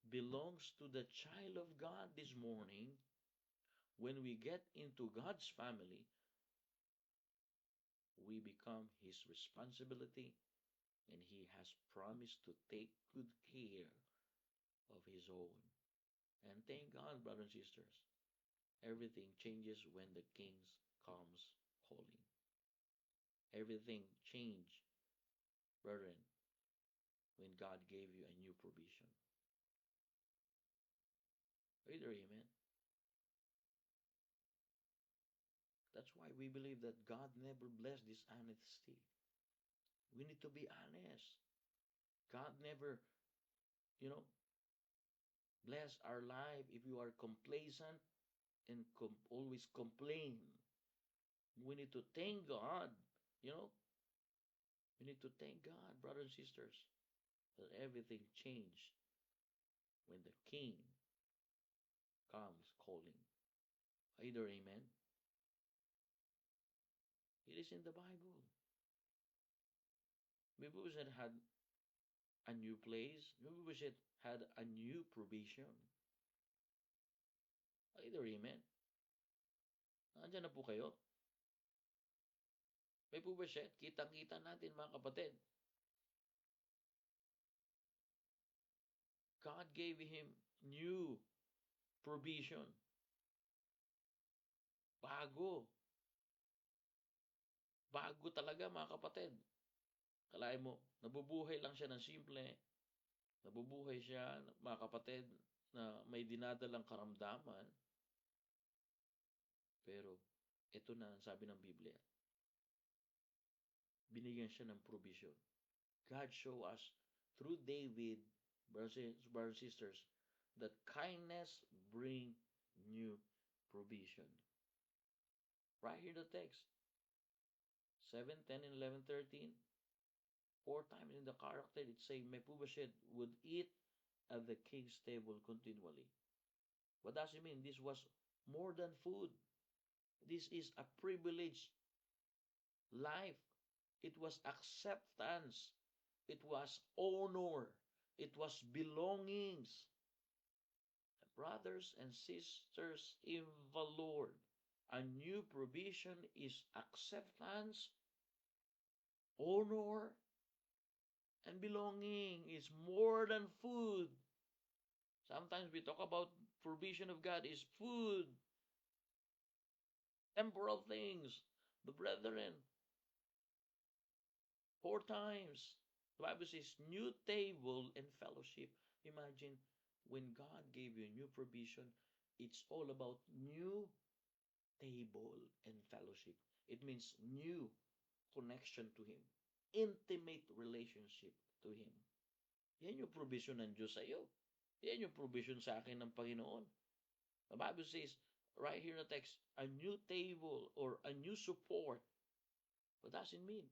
belongs to the child of God this morning. When we get into God's family, we become his responsibility, and he has promised to take good care of his own. And thank God, brothers and sisters, everything changes when the king comes calling. Everything changed, brethren, when God gave you a new provision. Either amen. That's why we believe that God never blessed dishonesty. We need to be honest. God never, bless our life if you are complacent and always complain. We need to thank God, We need to thank God, brothers and sisters, that everything changed when the King comes calling. Either amen. It is in the Bible. Mephibosheth had a new place. Mephibosheth had a new provision. Either amen. Nandiyan na po kayo. Mephibosheth, kitang-kita natin mga kapatid. God gave him new provision. Bago. Bago talaga mga kapatid. Kalahin mo, nabubuhay lang siya ng simple. Nabubuhay siya, mga kapatid, na may dinadalang karamdaman. Pero, ito na ang sabi ng Biblia. Binigyan siya ng provision. God show us through David, brothers and sisters, that kindness bring new provision. Right here the text. 7, 10, and 11, 13. 4 times in the character it say Mephibosheth would eat at the king's table continually. What does it mean? This was more than food. This is a privileged life. It was acceptance. It was honor. It was belongings. Brothers and sisters in the Lord, a new provision is acceptance, honor, and belonging. Is more than food. Sometimes we talk about provision of God is food, temporal things. The brethren, 4 times, the Bible says, new table and fellowship. Imagine, when God gave you a new provision, it's all about new table and fellowship. It means new connection to Him. Intimate relationship to Him. Yan yung provision ng Diyos sa iyo. Yan yung provision sa akin ng Panginoon. The Bible says, right here in the text, a new table or a new support. What does it mean?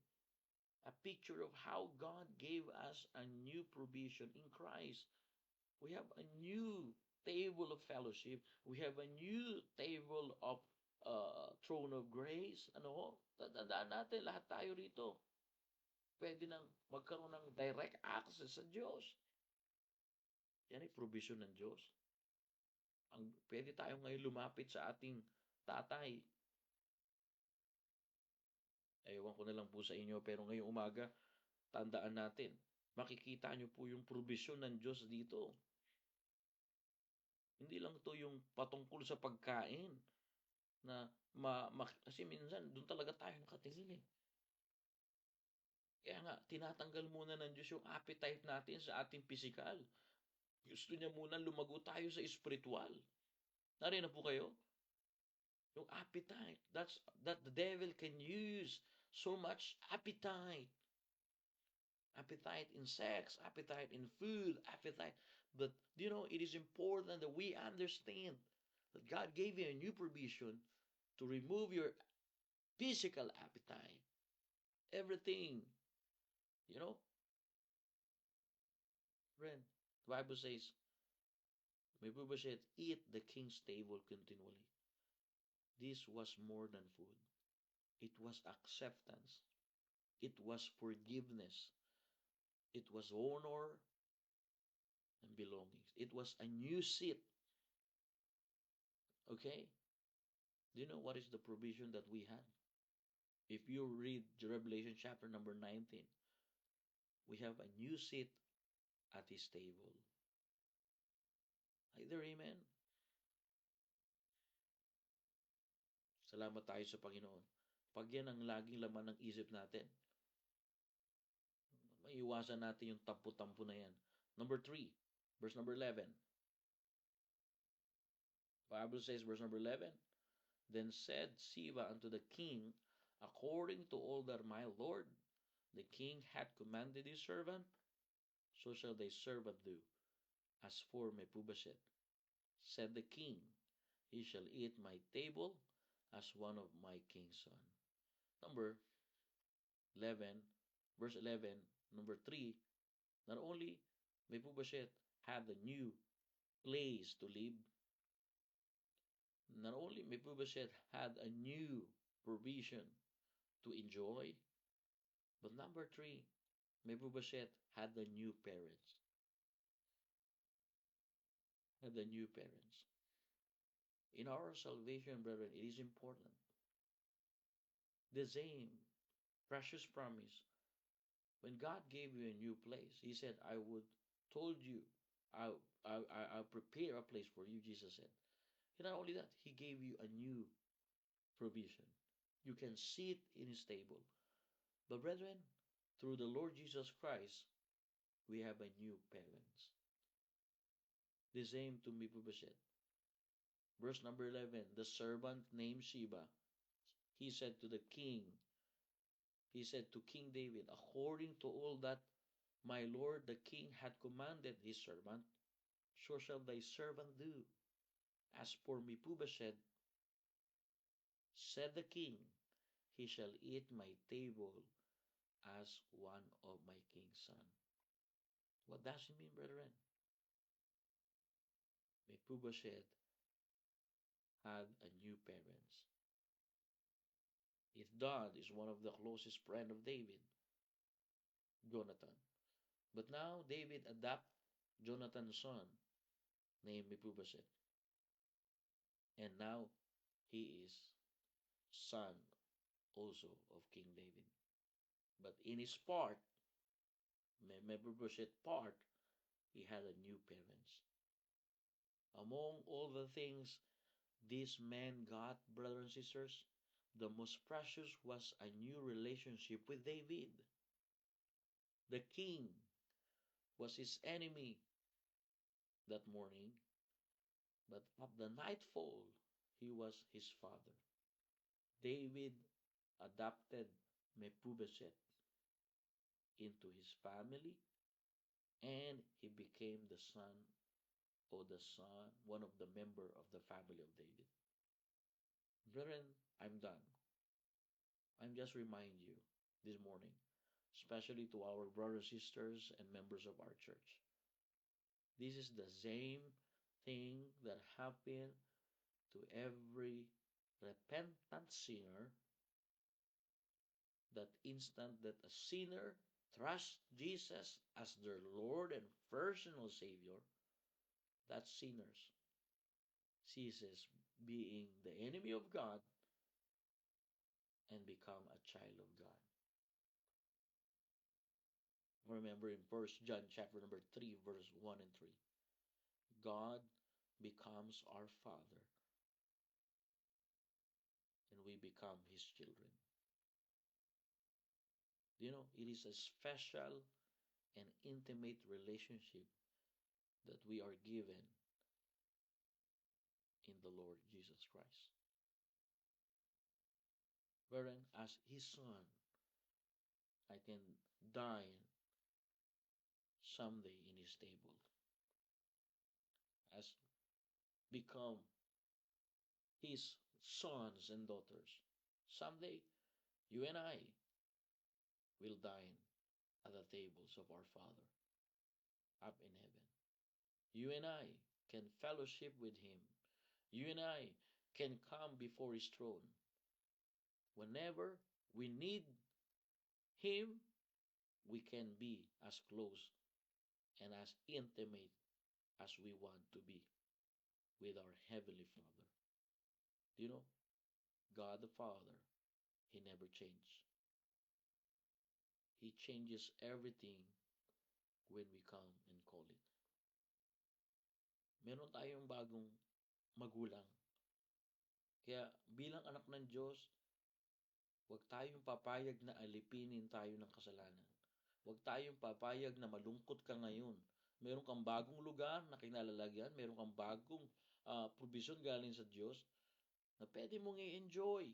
a picture of how God gave us a new provision in Christ. We have a new table of fellowship. We have a new table of throne of grace. Ano? Tatandaan natin, lahat tayo rito. Pwede nang magkaroon ng direct access sa Diyos. Yan ay provision ng Diyos. Pwede tayo ngayon lumapit sa ating tatay. Ewan ko na lang po sa inyo, pero ngayong umaga, tandaan natin, makikita nyo po yung provision ng Diyos dito. Hindi lang to yung patungkol sa pagkain na kasi minsan doon talaga tayo nakatingin eh. Kaya nga, tinatanggal muna ng Diyos yung appetite natin sa ating physical. Gusto niya muna lumago tayo sa spiritual. Narinig na po kayo? Yung appetite. That the devil can use so much appetite. Appetite in sex, appetite in food, appetite. But, it is important that we understand that God gave you a new provision to remove your physical appetite. Everything. Friend, the Bible says, Mephibosheth eat the king's table continually. This was more than food. It was acceptance. It was forgiveness. It was honor and belongings. It was a new seat. Okay? Do you know what is the provision that we had? If you read Revelation chapter number 19, we have a new seat at his table. Either amen? Salamat tayo sa Panginoon. Pag yan ang laging laman ng isip natin, maiiwasan natin yung tampo-tampo na yan. Number 3, verse number 11. Bible says, verse number 11, Then said Siba unto the king, According to all that my lord, the king hath commanded his servant, so shall thy servant do. As for Mephibosheth, said the king, he shall eat my table as one of my king's son. Number 11, verse 11, number 3, not only Mephibosheth had a new place to live, not only Mephibosheth had a new provision to enjoy, but number 3, Mephibosheth had the new parents. Had the new parents. In our salvation, brethren, it is important. The same precious promise. When God gave you a new place, He said, told you, I'll prepare a place for you, Jesus said. And not only that, He gave you a new provision. You can sit in His table. But brethren, through the Lord Jesus Christ, we have a new parents. The same to Mephibosheth. Verse number 11, the servant named Sheba, he said to King David, According to all that my lord the king had commanded his servant, so shall thy servant do. As for Mephibosheth, said the king, he shall eat my table as one of my king's son. What does it mean, brethren? Mephibosheth had a new parents. His dad is one of the closest friend of David, Jonathan. But now David adopted Jonathan's son named Mephibosheth. And now he is son also of King David. But in his part, Mephibosheth part, he had a new parents. Among all the things this man got, brothers and sisters, the most precious was a new relationship with David. The king was his enemy that morning, but at the nightfall, he was his father. David adopted Mephibosheth into his family, and he became one of the member of the family of David. Brethren, I'm done. I'm just remind you this morning. especially to our brothers, sisters, and members of our church. This is the same thing that happened to every repentant sinner. That instant that a sinner trusts Jesus as their Lord and personal Savior, that sinners ceases being the enemy of God and become a child of God. Remember in 1 John chapter number 3, verse 1 and 3. God becomes our Father and we become His children. You know, it is a special and intimate relationship that we are given in the Lord Jesus Christ. Wherein, as His Son, I can dine someday in His table, as become His sons and daughters. Someday, you and I will dine at the tables of our Father up in heaven. You and I can fellowship with Him. You and I can come before His throne. Whenever we need Him, we can be as close and as intimate as we want to be with our Heavenly Father. Do you know, God the Father, He never changed. He changes everything when we come and call it. Meron tayong bagong magulang. Kaya bilang anak ng Diyos, huwag tayong papayag na alipinin tayo ng kasalanan. Huwag tayong papayag na malungkot ka ngayon. Meron kang bagong lugar na kinalalagyan, meron kang bagong provision galing sa Diyos na pwede mong i-enjoy.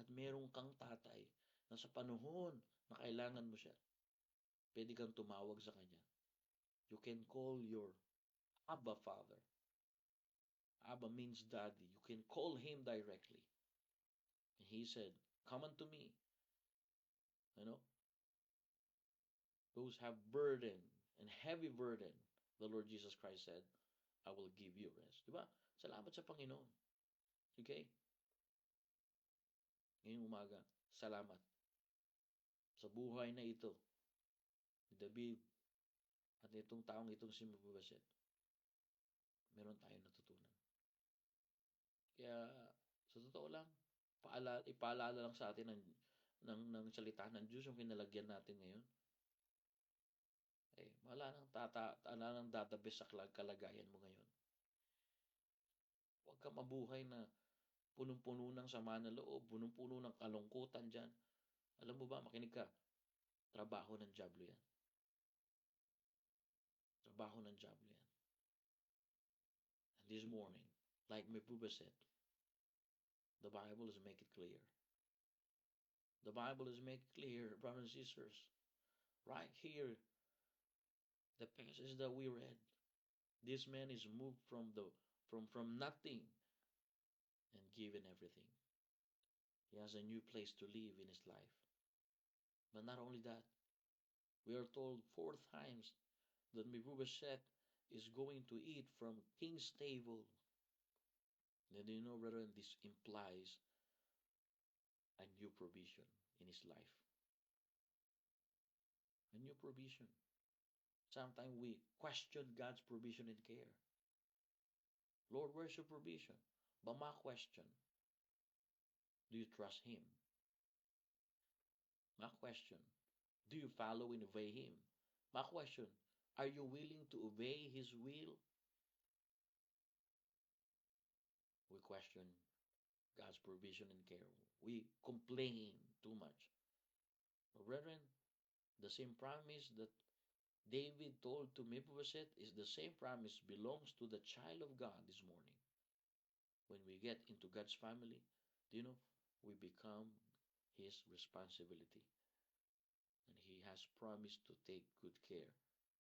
At meron kang tatay na sa panahon na kailangan mo siya, pwede kang tumawag sa Kanya. You can call your Abba Father. Abba means daddy. You can call Him directly. And He said, come unto me. You know, those have burden and heavy burden, the Lord Jesus Christ said, I will give you rest. Diba? Salamat sa Panginoon. Okay? Ngayong umaga, salamat sa buhay na ito ni David at itong taong itong si Mephibosheth. Meron tayong natutunan. Kaya, sa totoo lang, ipaalala lang sa atin ng salita ng Diyos yung kinalagyan natin ngayon. Wala nang database sa kalagayan mo ngayon. Huwag ka mabuhay na punong-puno ng sama ng loob, punong-puno ng kalungkutan dyan. Alam mo ba, makinig ka, trabaho ng dyablo yan. Trabaho ng dyablo yan. And this morning, like Mephibosheth, the Bible is make it clear. The Bible is make it clear, brothers and sisters, right here, the passage that we read, this man is moved from nothing and given everything. He has a new place to live in his life. But not only that, we are told 4 times that Mephibosheth is going to eat from king's table. And do you know, brethren, this implies a new provision in his life. A new provision. Sometimes we question God's provision and care. Lord, where's your provision? But my question, do you trust Him? My question, do you follow and obey Him? My question, are you willing to obey His will? We question God's provision and care. We complain too much. But brethren, the same promise that David told to Mephibosheth is the same promise belongs to the child of God this morning. When we get into God's family, do you know, we become His responsibility. And He has promised to take good care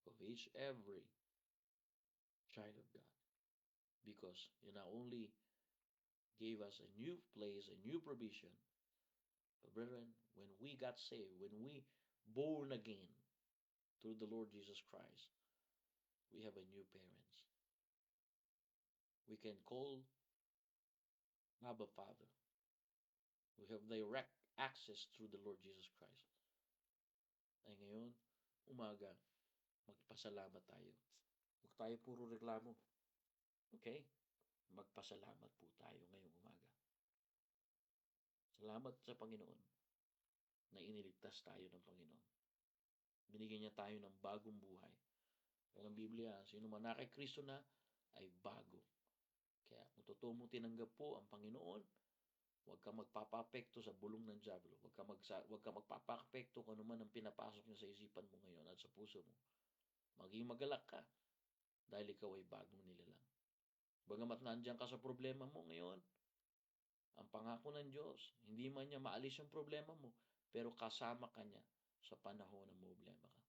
of every child of God. Because He not only gave us a new place, a new provision, but brethren, when we got saved, when we born again through the Lord Jesus Christ, we have a new parents. We can call Abba Father. We have direct access through the Lord Jesus Christ. Ay ngayon, umaga, magpasalamat tayo. Huwag tayo puro reklamo. Okay? Magpasalamat po tayo ngayong umaga. Salamat sa Panginoon na iniligtas tayo ng Panginoon. Binigyan niya tayo ng bagong buhay. Kaya ang Biblia, sino man na kay Kristo na, ay bago. Kaya kung totoo mo tinanggap po ang Panginoon, huwag ka magpapapekto sa bulong ng dyablo. Huwag ka magpapapekto kung ano man ang pinapasok niya sa isipan mo ngayon at sa puso mo. Maging magalak ka dahil ikaw ay bagong nilalang. Bagamat nandiyan ka sa problema mo ngayon, ang pangako ng Diyos, hindi man niya maalis yung problema mo, pero kasama ka niya sa panahon ng problema ka.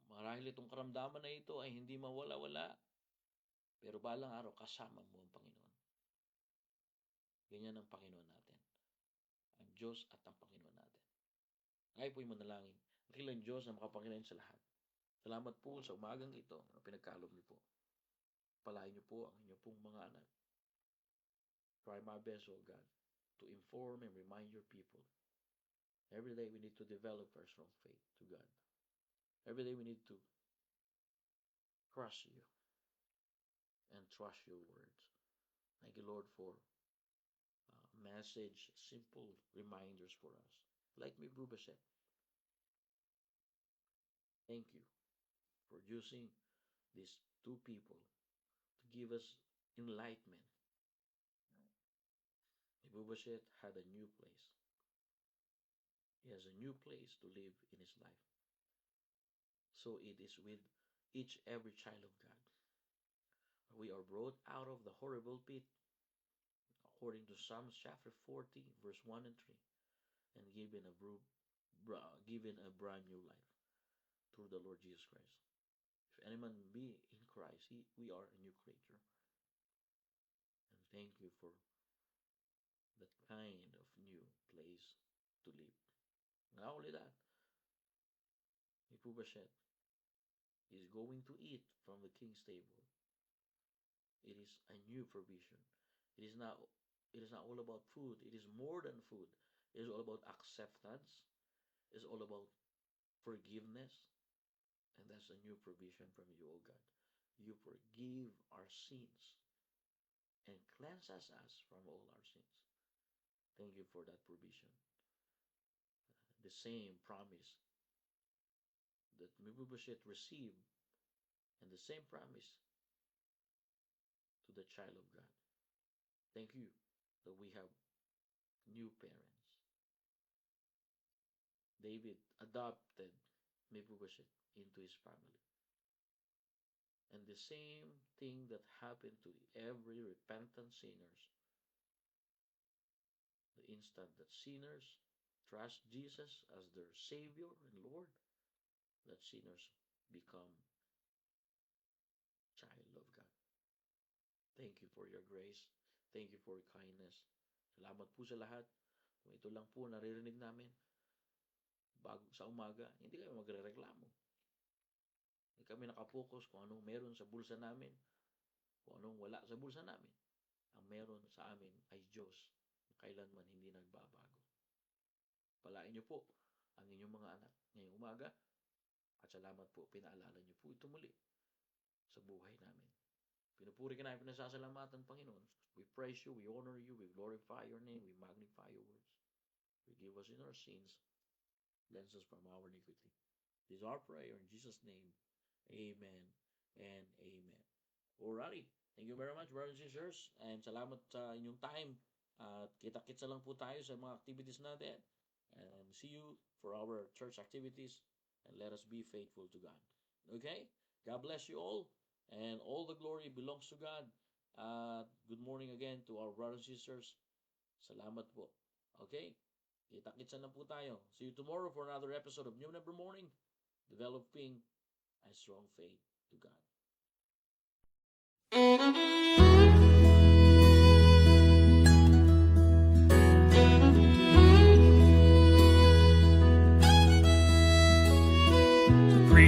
Marahil itong karamdaman na ito ay hindi mawala-wala, pero balang araw kasama mo ang Panginoon. Ganyan ang Panginoon natin. Ang Diyos at ang Panginoon natin. Ay po'y manalangin. Dakilang Diyos na makapangyarihan sa lahat. Salamat po sa umagang ito na pinagkaloob niyo po. Palain niyo po ang inyong pong mga anak. Try my best, O God, to inform and remind your people. Every day we need to develop our strong faith to God. Every day we need to trust you and trust your words. Thank you, Lord, for message, simple reminders for us. Like Mephibosheth. Thank you for using these two people to give us enlightenment. Mephibosheth had a new place. He has a new place to live in his life. So it is with every child of God. We are brought out of the horrible pit, according to Psalms chapter 40, verse 1 and 3, and given a brand new life through the Lord Jesus Christ. If any man be in Christ, we are a new creature. And thank you for that kind of new place to live. Not only that, Mephibosheth is going to eat from the king's table. It is a new provision. It is not all about food. It is more than food. It is all about acceptance. It is all about forgiveness. And that's a new provision from you, O God. You forgive our sins and cleanse us from all our sins. Thank you for that provision. The same promise that Mephibosheth received, and the same promise to the child of God. Thank you that we have new parents. David adopted Mephibosheth into his family. And the same thing that happened to every repentant sinners, the instant that sinners trust Jesus as their Savior and Lord, that sinners become child of God. Thank you for your grace. Thank you for your kindness. Salamat po sa lahat. Kung ito lang po naririnig namin bago sa umaga, hindi kami magre-reklamo. Hindi kami nakapokus kung anong meron sa bulsa namin, kung anong wala sa bulsa namin. Ang meron sa amin ay Diyos na kailanman hindi nagbabago. Palain niyo po ang inyong mga anak ngayong umaga. At salamat po, pinaalala niyo po ito muli sa buhay namin. Pinupuri ka namin, pinasasalamatan, Panginoon. We praise you, we honor you, we glorify your name, we magnify your words. Forgive us in our sins, cleanse us from our iniquity. This is our prayer in Jesus' name. Amen and amen. Alrighty. Thank you very much, brothers and sisters. And salamat sa inyong time. At kita-kitsa lang po tayo sa mga activities natin. And see you for our church activities. And let us be faithful to God. Okay? God bless you all. And all the glory belongs to God. Good morning again to our brothers and sisters. Salamat po. Okay? Kita-kitsa na po tayo. See you tomorrow for another episode of New Never Morning. Developing a strong faith to God.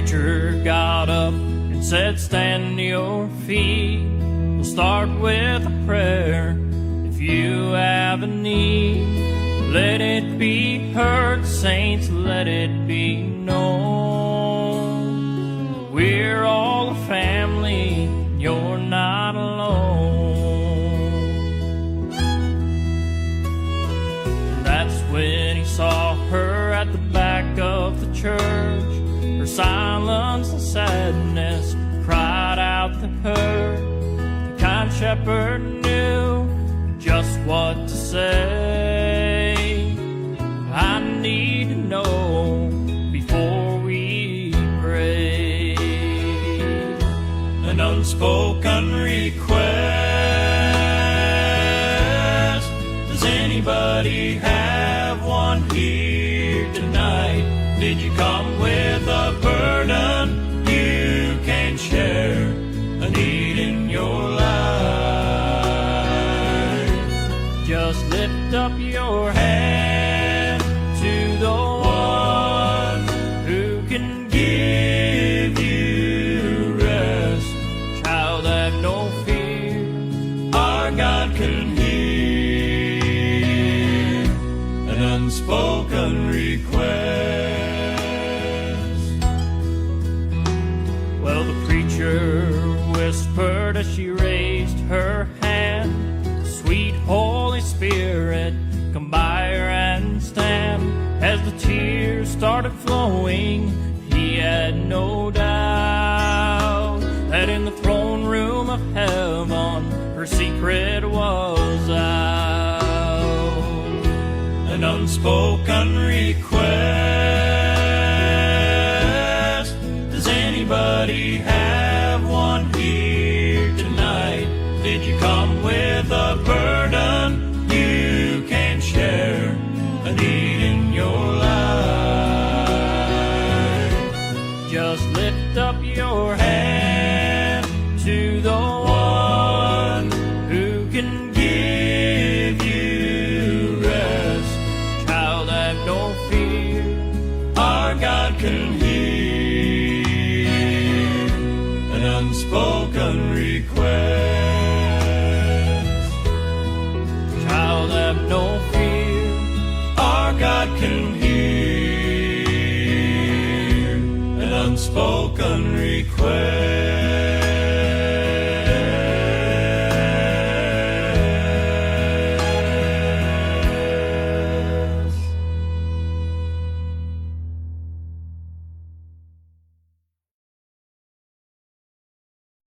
preacher got up and said, stand to your feet. We'll start with a prayer. If you have a need, let it be heard, saints, let it be known. We're all a family, you're not alone. And that's when he saw her at the back of the church. Her silence and sadness cried out to her. The kind shepherd knew just what to say. I need to know before we pray. An unspoken request. Does anybody have one here tonight? Did you come with a burden you can share? A need in your life? Just lift up your hand to the one who can give you rest. Child, have no fear, Our God can hear an unspoken request. Well, the preacher whispered as she raised her hand, sweet Holy Spirit, come by her and stand. As the tears started flowing, he had no doubt that in the throne room of heaven her secret was out. An unspoken request. Does anybody have one here tonight? Did you come with a burden you can share? A need in your life? Just lift up your hand to the one who can give you rest. Child, have no fear, Our God can hear an unspoken request. child, have no fear. Our God can hear an unspoken request.